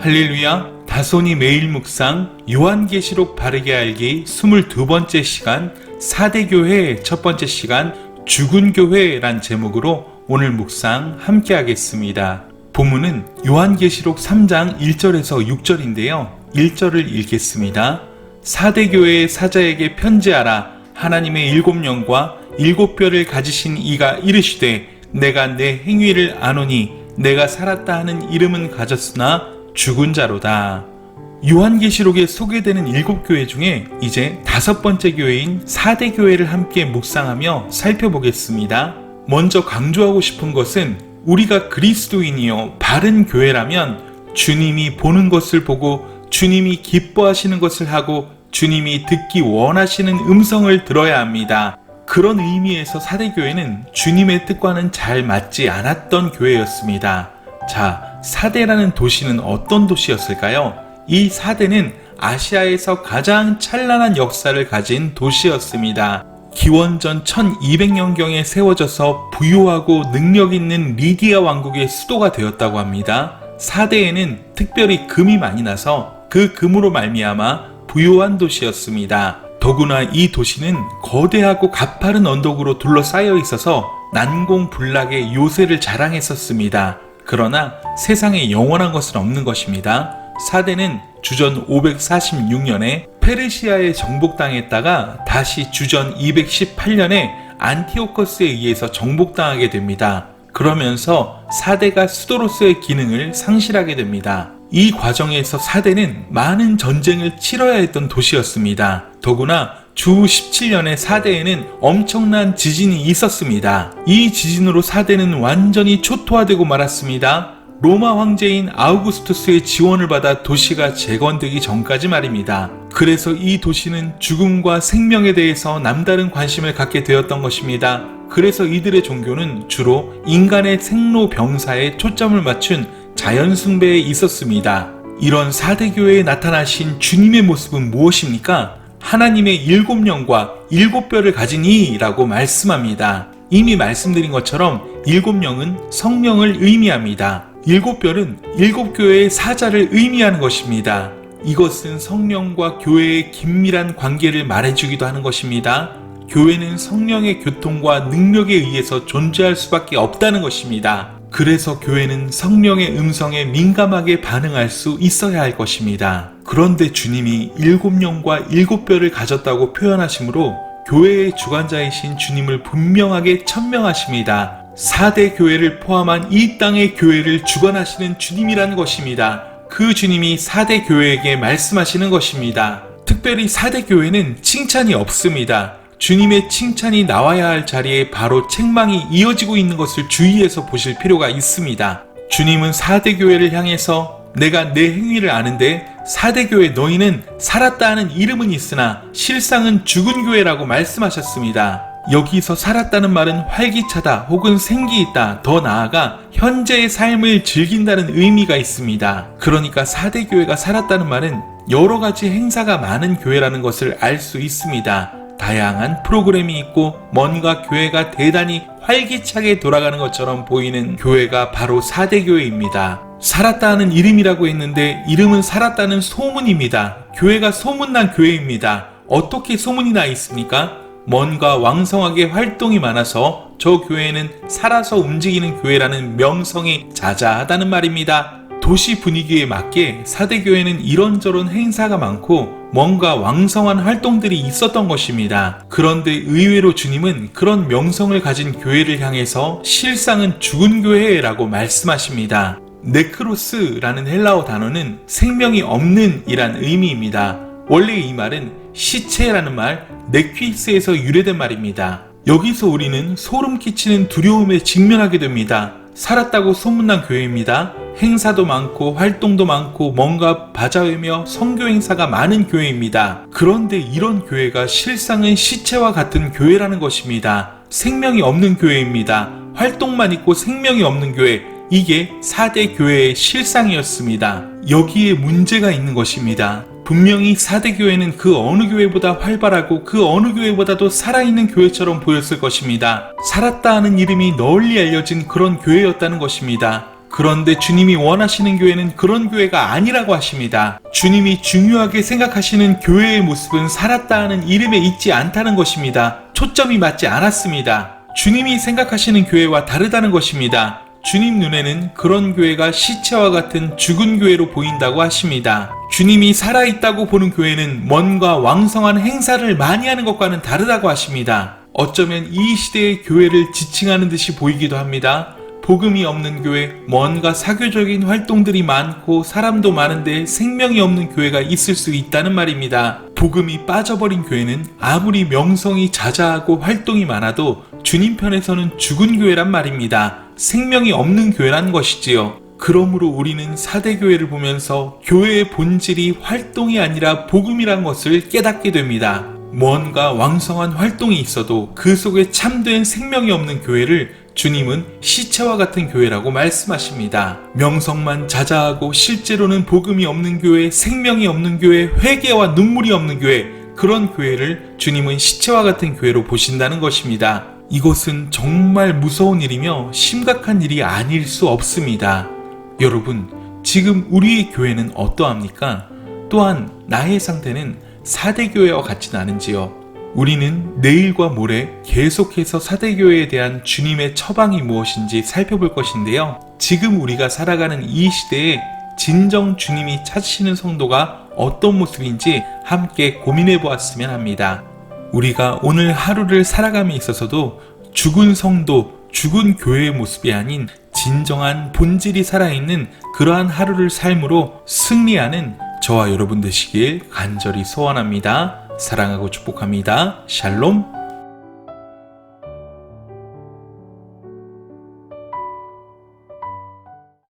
할렐루야. 다소니 매일 묵상 요한계시록 바르게 알기 22번째 시간 4대 교회의 첫 번째 시간 죽은 교회란 제목으로 오늘 묵상 함께 하겠습니다. 본문은 요한계시록 3장 1절에서 6절인데요. 1절을 읽겠습니다. 4대 교회의 사자에게 편지하라. 하나님의 7영과 7뼈를 가지신 이가 이르시되 내가 내 행위를 아노니 내가 살았다 하는 이름은 가졌으나 죽은 자로다. 요한계시록에 소개되는 7교회 중에 이제 5번째 교회인 4대 교회를 함께 묵상하며 살펴보겠습니다. 먼저 강조하고 싶은 것은 우리가 그리스도인이요 바른 교회라면 주님이 보는 것을 보고 주님이 기뻐하시는 것을 하고 주님이 듣기 원하시는 음성을 들어야 합니다. 그런 의미에서 4대 교회는 주님의 뜻과는 잘 맞지 않았던 교회였습니다. 자, 사대라는 도시는 어떤 도시였을까요? 이 사대는 아시아에서 가장 찬란한 역사를 가진 도시였습니다. 기원전 1200년경에 세워져서 부유하고 능력 있는 리디아 왕국의 수도가 되었다고 합니다. 사대에는 특별히 금이 많이 나서 그 금으로 말미암아 부유한 도시였습니다. 더구나 이 도시는 거대하고 가파른 언덕으로 둘러싸여 있어서 난공불락의 요새를 자랑했었습니다. 그러나 세상에 영원한 것은 없는 것입니다. 사대는 주전 546년에 페르시아에 정복당했다가 다시 주전 218년에 안티오커스에 의해서 정복당하게 됩니다. 그러면서 사대가 수도로서의 기능을 상실하게 됩니다. 이 과정에서 사대는 많은 전쟁을 치러야 했던 도시였습니다. 더구나 주 17년에 사대에는 엄청난 지진이 있었습니다. 이 지진으로 사대는 완전히 초토화되고 말았습니다. 로마 황제인 아우구스투스의 지원을 받아 도시가 재건되기 전까지 말입니다. 그래서 이 도시는 죽음과 생명에 대해서 남다른 관심을 갖게 되었던 것입니다. 그래서 이들의 종교는 주로 인간의 생로병사에 초점을 맞춘 자연숭배에 있었습니다. 이런 4대 교회에 나타나신 주님의 모습은 무엇입니까? 하나님의 7영과 7뼈를 가진 이라고 말씀합니다. 이미 말씀드린 것처럼 7영은 성령을 의미합니다. 7뼈는 7교회의 사자를 의미하는 것입니다. 이것은 성령과 교회의 긴밀한 관계를 말해주기도 하는 것입니다. 교회는 성령의 교통과 능력에 의해서 존재할 수밖에 없다는 것입니다. 그래서 교회는 성령의 음성에 민감하게 반응할 수 있어야 할 것입니다. 그런데 주님이 7영과 7뼈를 가졌다고 표현하시므로 교회의 주관자이신 주님을 분명하게 천명하십니다. 4대 교회를 포함한 이 땅의 교회를 주관하시는 주님이라는 것입니다. 그 주님이 4대 교회에게 말씀하시는 것입니다. 특별히 4대 교회는 칭찬이 없습니다. 주님의 칭찬이 나와야 할 자리에 바로 책망이 이어지고 있는 것을 주의해서 보실 필요가 있습니다. 주님은 4대 교회를 향해서 내가 내 행위를 아는데 4대 교회 너희는 살았다 하는 이름은 있으나 실상은 죽은 교회라고 말씀하셨습니다. 여기서 살았다는 말은 활기차다 혹은 생기 있다, 더 나아가 현재의 삶을 즐긴다는 의미가 있습니다. 그러니까 4대 교회가 살았다는 말은 여러 가지 행사가 많은 교회라는 것을 알 수 있습니다. 다양한 프로그램이 있고 뭔가 교회가 대단히 활기차게 돌아가는 것처럼 보이는 교회가 바로 4대 교회입니다. 살았다 하는 이름이라고 했는데 이름은 살았다는 소문입니다. 교회가 소문난 교회입니다. 어떻게 소문이 나 있습니까? 뭔가 왕성하게 활동이 많아서 저 교회는 살아서 움직이는 교회라는 명성이 자자하다는 말입니다. 도시 분위기에 맞게 4대 교회는 이런저런 행사가 많고 뭔가 왕성한 활동들이 있었던 것입니다. 그런데 의외로 주님은 그런 명성을 가진 교회를 향해서 실상은 죽은 교회라고 말씀하십니다. 네크로스라는 헬라어 단어는 생명이 없는 이란 의미입니다. 원래 이 말은 시체라는 말 네퀴스에서 유래된 말입니다. 여기서 우리는 소름 끼치는 두려움에 직면하게 됩니다. 살았다고 소문난 교회입니다. 행사도 많고 활동도 많고 뭔가 바자회며 선교 행사가 많은 교회입니다. 그런데 이런 교회가 실상은 시체와 같은 교회라는 것입니다. 생명이 없는 교회입니다. 활동만 있고 생명이 없는 교회, 이게 4대 교회의 실상이었습니다. 여기에 문제가 있는 것입니다. 분명히 4대 교회는 그 어느 교회보다 활발하고 그 어느 교회보다도 살아있는 교회처럼 보였을 것입니다. 살았다 하는 이름이 널리 알려진 그런 교회였다는 것입니다. 그런데 주님이 원하시는 교회는 그런 교회가 아니라고 하십니다. 주님이 중요하게 생각하시는 교회의 모습은 살았다 하는 이름에 있지 않다는 것입니다. 초점이 맞지 않았습니다. 주님이 생각하시는 교회와 다르다는 것입니다. 주님 눈에는 그런 교회가 시체와 같은 죽은 교회로 보인다고 하십니다. 주님이 살아있다고 보는 교회는 뭔가 왕성한 행사를 많이 하는 것과는 다르다고 하십니다. 어쩌면 이 시대의 교회를 지칭하는 듯이 보이기도 합니다. 복음이 없는 교회, 뭔가 사교적인 활동들이 많고 사람도 많은데 생명이 없는 교회가 있을 수 있다는 말입니다. 복음이 빠져버린 교회는 아무리 명성이 자자하고 활동이 많아도 주님 편에서는 죽은 교회란 말입니다. 생명이 없는 교회란 것이지요. 그러므로 우리는 사대교회를 보면서 교회의 본질이 활동이 아니라 복음이란 것을 깨닫게 됩니다. 뭔가 왕성한 활동이 있어도 그 속에 참된 생명이 없는 교회를 주님은 시체와 같은 교회라고 말씀하십니다. 명성만 자자하고 실제로는 복음이 없는 교회, 생명이 없는 교회, 회개와 눈물이 없는 교회, 그런 교회를 주님은 시체와 같은 교회로 보신다는 것입니다. 이것은 정말 무서운 일이며 심각한 일이 아닐 수 없습니다. 여러분, 지금 우리의 교회는 어떠합니까? 또한 나의 상태는 사대교회와 같진 않은지요? 우리는 내일과 모레 계속해서 사대교회에 대한 주님의 처방이 무엇인지 살펴볼 것인데요. 지금 우리가 살아가는 이 시대에 진정 주님이 찾으시는 성도가 어떤 모습인지 함께 고민해 보았으면 합니다. 우리가 오늘 하루를 살아감에 있어서도 죽은 성도, 죽은 교회의 모습이 아닌 진정한 본질이 살아있는 그러한 하루를 삶으로 승리하는 저와 여러분 되시길 간절히 소원합니다. 사랑하고 축복합니다. 샬롬.